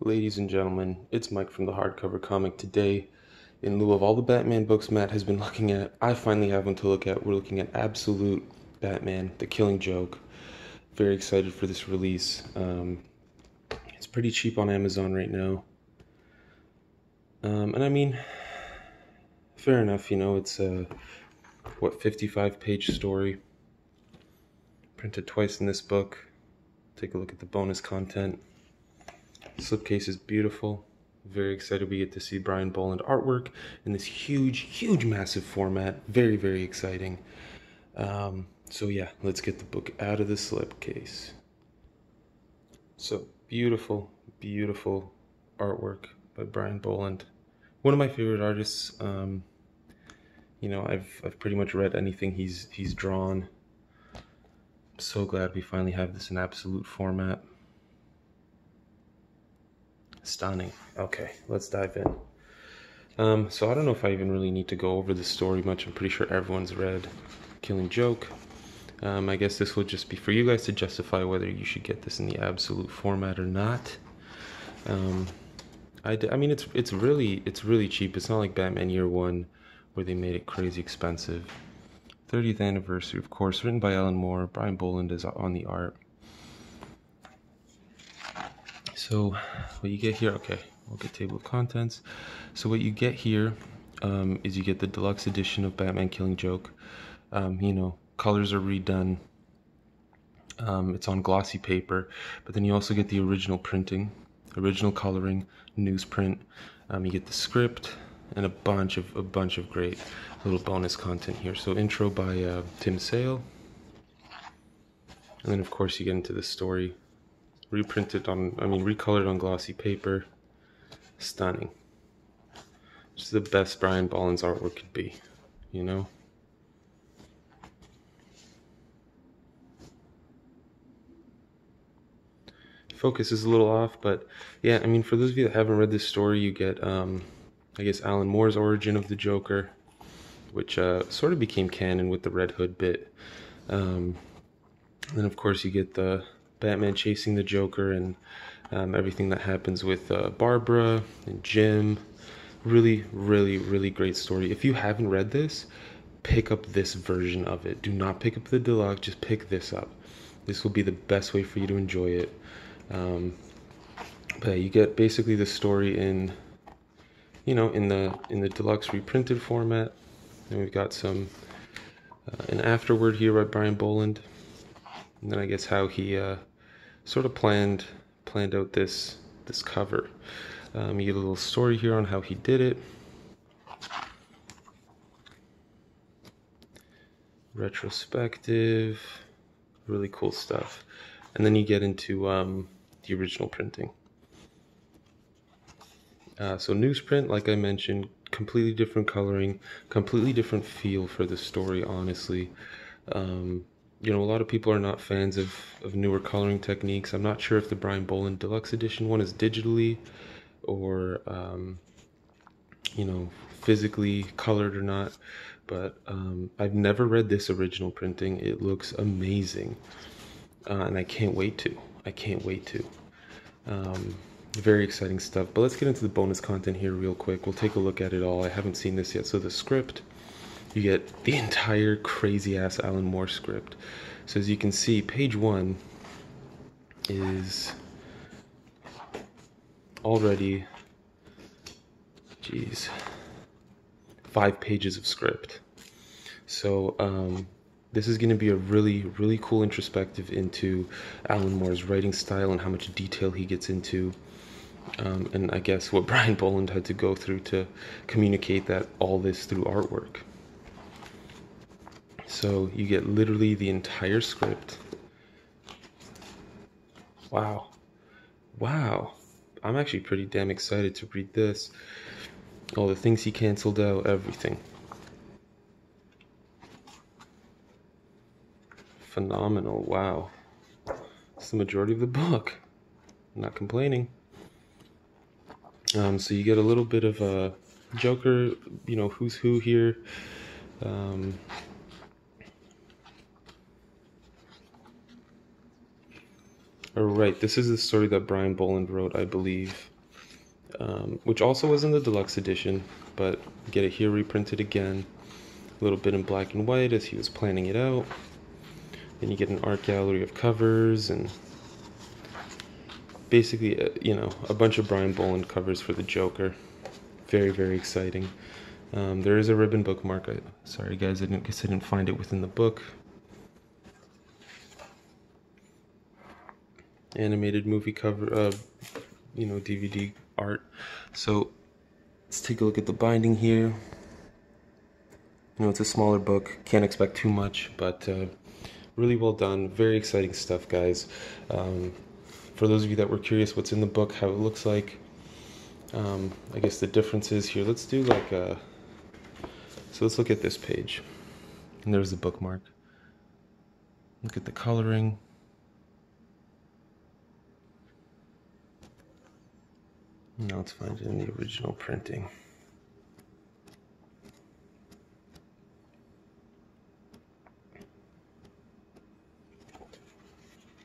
Ladies and gentlemen, it's Mike from the Hardcover Comic. Today, in lieu of all the Batman books Matt has been looking at, I finally have one to look at. We're looking at Absolute Batman, The Killing Joke. Very excited for this release. It's pretty cheap on Amazon right now. And I mean, fair enough, it's a, 55-page story. Printed twice in this book. Take a look at the bonus content. Slipcase is beautiful. Very excited we get to see Brian Boland artwork in this huge, massive format. Very, very exciting. So yeah, let's get the book out of the slipcase. So beautiful artwork by Brian Boland. One of my favorite artists. I've pretty much read anything he's drawn. I'm so glad we finally have this in absolute format. Stunning. Okay, let's dive in. So I don't know if I even really need to go over the story much. I'm pretty sure everyone's read Killing Joke. I guess this will just be for you guys to justify whether you should get this in the absolute format or not. I mean, it's really cheap. It's not like Batman Year One, where they made it crazy expensive. 30th anniversary, of course, written by Alan Moore. Brian Boland is on the art. So what you get here, okay, we'll get table of contents. So what you get here is you get the deluxe edition of Batman Killing Joke. Colors are redone. It's on glossy paper, but then you also get the original printing, original coloring, newsprint. You get the script and a bunch of great little bonus content here. So intro by Tim Sale, and then of course you get into the story. Recolored on glossy paper. Stunning. Just the best Brian Boland's artwork could be, Focus is a little off, but yeah, for those of you that haven't read this story, you get, I guess, Alan Moore's origin of the Joker, which sort of became canon with the Red Hood bit. Then, of course, you get the Batman chasing the Joker and everything that happens with Barbara and Jim. Really great story. If you haven't read this, pick up this version of it. Do not pick up the deluxe, just pick this up. This will be the best way for you to enjoy it. But you get basically the story in the deluxe reprinted format. And we've got some an afterword here by Brian Boland. And then I guess how he sort of planned out this cover. You get a little story here on how he did it. Retrospective, really cool stuff. And then you get into the original printing. So newsprint, like I mentioned, completely different coloring, completely different feel for the story, honestly. A lot of people are not fans of newer coloring techniques. I'm not sure if the Brian Boland Deluxe Edition one is digitally or, physically colored or not. But I've never read this original printing. It looks amazing. And I can't wait to. Very exciting stuff. But let's get into the bonus content here real quick. We'll take a look at it all. I haven't seen this yet. So the script. You get the entire crazy-ass Alan Moore script. So as you can see, page 1 is already, 5 pages of script. So this is going to be a really cool introspective into Alan Moore's writing style and how much detail he gets into. And I guess what Brian Boland had to go through to communicate all this through artwork. So you get literally the entire script. Wow. I'm actually pretty damn excited to read this. All the things he canceled out, everything. Phenomenal, wow. It's the majority of the book. I'm not complaining. So you get a little bit of a Joker, who's who here. Alright, this is the story that Brian Boland wrote, I believe. which also was in the deluxe edition, but get it here reprinted again, a little bit in black and white as he was planning it out. Then you get an art gallery of covers and basically, a bunch of Brian Boland covers for the Joker. Very, very exciting. There is a ribbon bookmark. Sorry guys, I didn't find it within the book. Animated movie cover, DVD art. So let's take a look at the binding here. It's a smaller book, can't expect too much, but really well done. Very exciting stuff, guys. For those of you that were curious what's in the book, how it looks like, I guess the differences here. Let's do so let's look at this page. And there's the bookmark. Look at the coloring. Now let's find it in the original printing.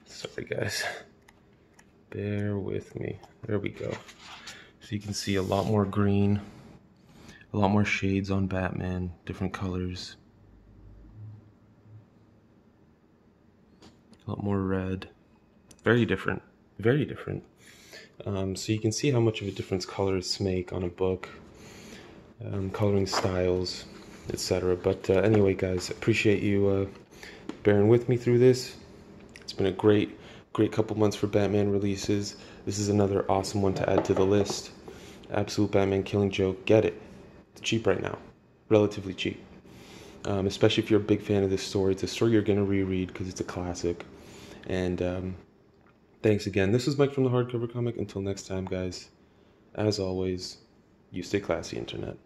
Sorry guys, bear with me. There we go. So you can see a lot more green, a lot more shades on Batman, different colors, a lot more red. Very different, very different. So you can see how much of a difference colors make on a book, coloring styles, etc. But anyway guys, appreciate you bearing with me through this. It's been a great couple months for Batman releases. This is another awesome one to add to the list. Absolute Batman Killing Joke. Get it. It's cheap right now. Relatively cheap. Especially if you're a big fan of this story. It's a story you're going to reread because it's a classic. And thanks again. This is Mike from the Hardcover Comic. Until next time, guys. As always, you stay classy, Internet.